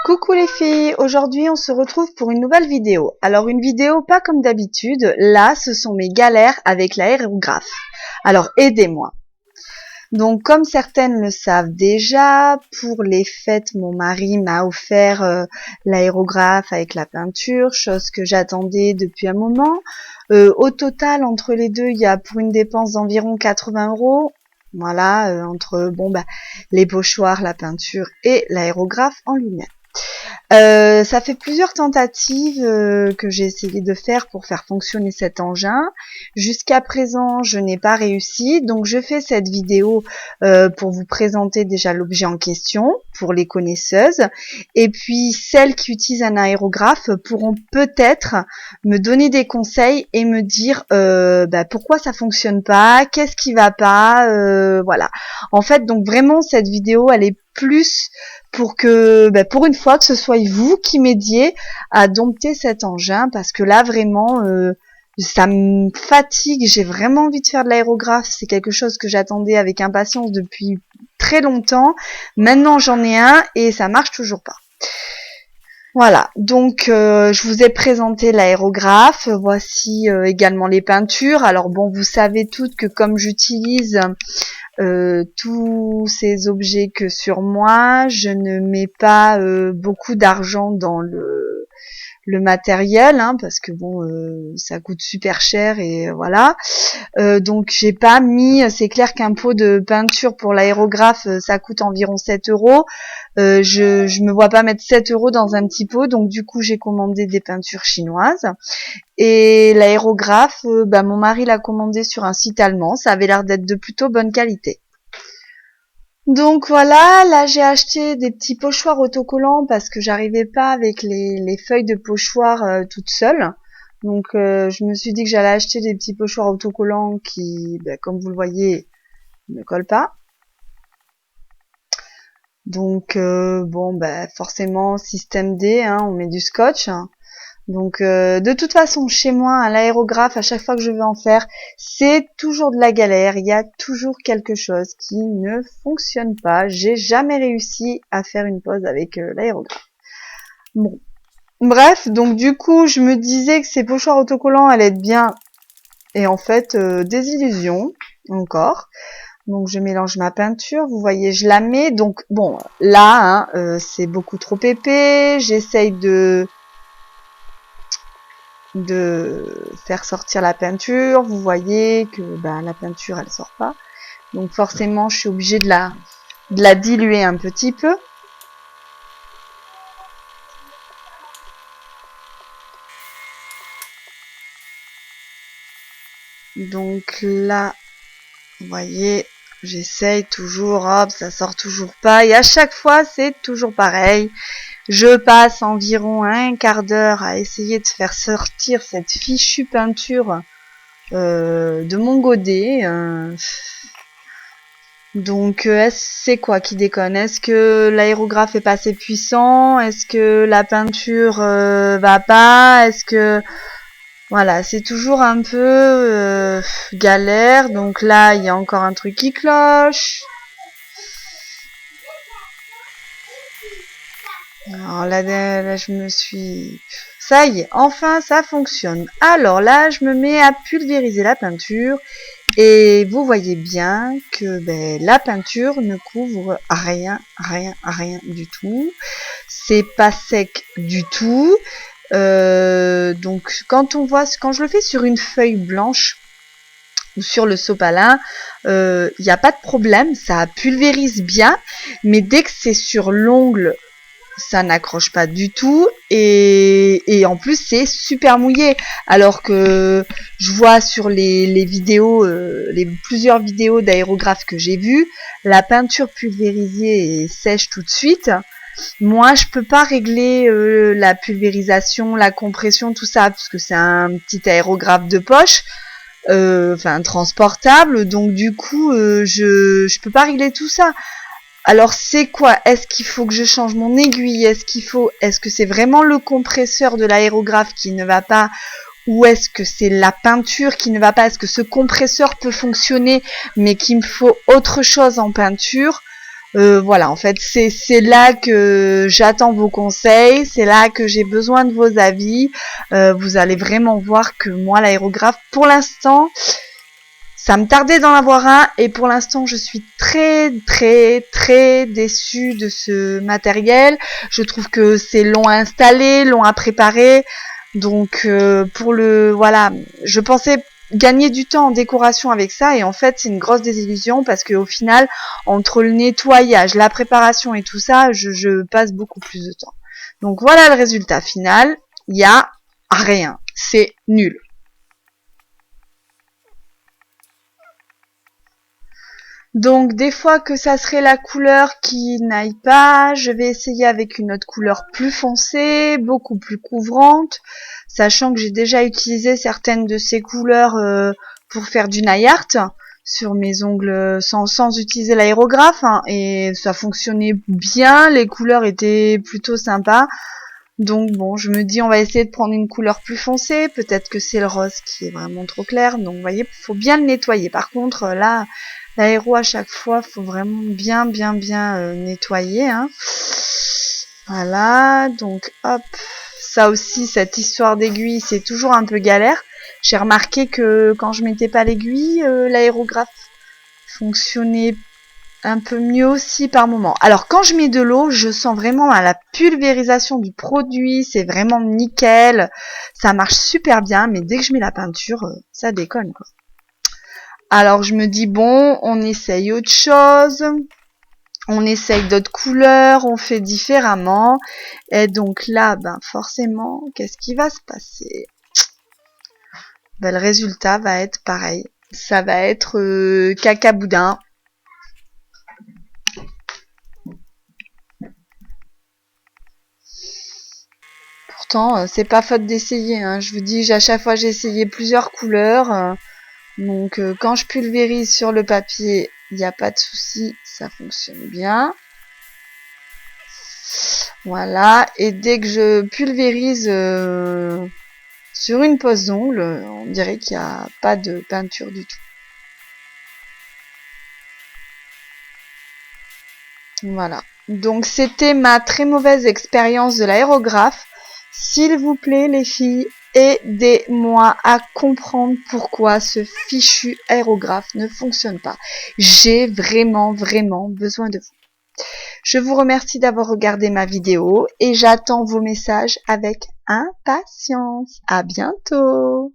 Coucou les filles, aujourd'hui on se retrouve pour une nouvelle vidéo. Alors une vidéo pas comme d'habitude, là ce sont mes galères avec l'aérographe. Alors aidez-moi. Donc comme certaines le savent déjà, pour les fêtes mon mari m'a offert l'aérographe avec la peinture, chose que j'attendais depuis un moment. Au total entre les deux il y a pour une dépense d'environ 80 €. Voilà, entre les pochoirs, la peinture et l'aérographe en lui-même. Ça fait plusieurs tentatives que j'ai essayé de faire pour faire fonctionner cet engin. Jusqu'à présent, je n'ai pas réussi. Donc, je fais cette vidéo pour vous présenter déjà l'objet en question, pour les connaisseuses. Et puis, celles qui utilisent un aérographe pourront peut-être me donner des conseils et me dire pourquoi ça fonctionne pas, qu'est-ce qui va pas, voilà. En fait, donc vraiment, cette vidéo, elle est plus pour que, pour une fois, que ce soit vous qui m'aidiez à dompter cet engin, parce que là, vraiment, ça me fatigue. J'ai vraiment envie de faire de l'aérographe. C'est quelque chose que j'attendais avec impatience depuis très longtemps. Maintenant, j'en ai un et ça marche toujours pas. Voilà, donc je vous ai présenté l'aérographe, voici également les peintures. Alors bon, vous savez toutes que comme j'utilise tous ces objets que sur moi, je ne mets pas beaucoup d'argent dans le matériel, hein, parce que bon, ça coûte super cher et voilà. Donc j'ai pas mis, c'est clair qu'un pot de peinture pour l'aérographe, ça coûte environ 7 €. Je me vois pas mettre 7 € dans un petit pot, donc du coup j'ai commandé des peintures chinoises. Et l'aérographe, mon mari l'a commandé sur un site allemand, ça avait l'air d'être de plutôt bonne qualité. Donc voilà, là j'ai acheté des petits pochoirs autocollants parce que j'arrivais pas avec les feuilles de pochoir toute seule. Donc je me suis dit que j'allais acheter des petits pochoirs autocollants qui, comme vous le voyez, ne collent pas. Donc forcément système D, hein, on met du scotch. Donc de toute façon chez moi à l'aérographe, à chaque fois que je veux en faire, c'est toujours de la galère, il y a toujours quelque chose qui ne fonctionne pas. J'ai jamais réussi à faire une pause avec l'aérographe. Bon. Bref, donc du coup je me disais que ces pochoirs autocollants allaient être bien, et en fait désillusion encore. Donc je mélange ma peinture, vous voyez, je la mets, donc bon là c'est beaucoup trop épais, j'essaye de faire sortir la peinture. Vous voyez que la peinture elle sort pas, donc forcément je suis obligée de la diluer un petit peu. Donc là vous voyez, j'essaye toujours, hop, ça sort toujours pas, et à chaque fois c'est toujours pareil. Je passe environ un quart d'heure à essayer de faire sortir cette fichue peinture de mon godet. Donc c'est quoi qui déconne? Est-ce que l'aérographe est pas assez puissant? Est-ce que la peinture va pas? Est-ce que... Voilà, c'est toujours un peu galère. Donc là, il y a encore un truc qui cloche. Alors là, je me suis... Ça y est, enfin ça fonctionne. Alors là, je me mets à pulvériser la peinture. Et vous voyez bien que la peinture ne couvre rien du tout. C'est pas sec du tout. Donc quand je le fais sur une feuille blanche ou sur le sopalin, il n'y a pas de problème, ça pulvérise bien. Mais dès que c'est sur l'ongle, ça n'accroche pas du tout, et en plus c'est super mouillé, alors que je vois sur les vidéos, plusieurs vidéos d'aérographe que j'ai vues, la peinture pulvérisée est sèche tout de suite. Moi je peux pas régler la pulvérisation, la compression, tout ça, parce que c'est un petit aérographe de poche, transportable, donc du coup je peux pas régler tout ça. Alors c'est quoi? Est-ce qu'il faut que je change mon aiguille? Est-ce que c'est vraiment le compresseur de l'aérographe qui ne va pas? Ou est-ce que c'est la peinture qui ne va pas? Est-ce que ce compresseur peut fonctionner mais qu'il me faut autre chose en peinture? Voilà, en fait, c'est là que j'attends vos conseils, c'est là que j'ai besoin de vos avis. Vous allez vraiment voir que moi, l'aérographe, pour l'instant, ça me tardait d'en avoir un et pour l'instant, je suis très déçue de ce matériel. Je trouve que c'est long à installer, long à préparer. Donc, voilà, je pensais gagner du temps en décoration avec ça et en fait c'est une grosse désillusion parce que au final entre le nettoyage, la préparation et tout ça, je passe beaucoup plus de temps. Donc voilà le résultat final, il y a rien, c'est nul. Donc des fois que ça serait la couleur qui n'aille pas, je vais essayer avec une autre couleur plus foncée, beaucoup plus couvrante, sachant que j'ai déjà utilisé certaines de ces couleurs pour faire du nail art sur mes ongles sans utiliser l'aérographe hein, et ça fonctionnait bien, les couleurs étaient plutôt sympas. Donc bon, je me dis on va essayer de prendre une couleur plus foncée, peut-être que c'est le rose qui est vraiment trop clair, donc vous voyez, faut bien le nettoyer. Par contre là, l'aéro à chaque fois, faut vraiment bien nettoyer. Hein. Voilà, donc hop, ça aussi, cette histoire d'aiguille, c'est toujours un peu galère. J'ai remarqué que quand je mettais pas l'aiguille, l'aérographe fonctionnait un peu mieux aussi par moment. Alors quand je mets de l'eau, je sens vraiment la pulvérisation du produit, c'est vraiment nickel, ça marche super bien, mais dès que je mets la peinture, ça déconne quoi. Alors je me dis bon, on essaye autre chose, on essaye d'autres couleurs, on fait différemment, et donc là, ben forcément, qu'est-ce qui va se passer? Ben, le résultat va être pareil, ça va être caca boudin. Pourtant, c'est pas faute d'essayer. Hein. Je vous dis, à chaque fois j'ai essayé plusieurs couleurs. Donc quand je pulvérise sur le papier, il n'y a pas de souci, ça fonctionne bien. Voilà. Et dès que je pulvérise sur une pose d'ongle, on dirait qu'il n'y a pas de peinture du tout. Voilà. Donc c'était ma très mauvaise expérience de l'aérographe. S'il vous plaît les filles, aidez-moi à comprendre pourquoi ce fichu aérographe ne fonctionne pas. J'ai vraiment besoin de vous. Je vous remercie d'avoir regardé ma vidéo et j'attends vos messages avec impatience. À bientôt!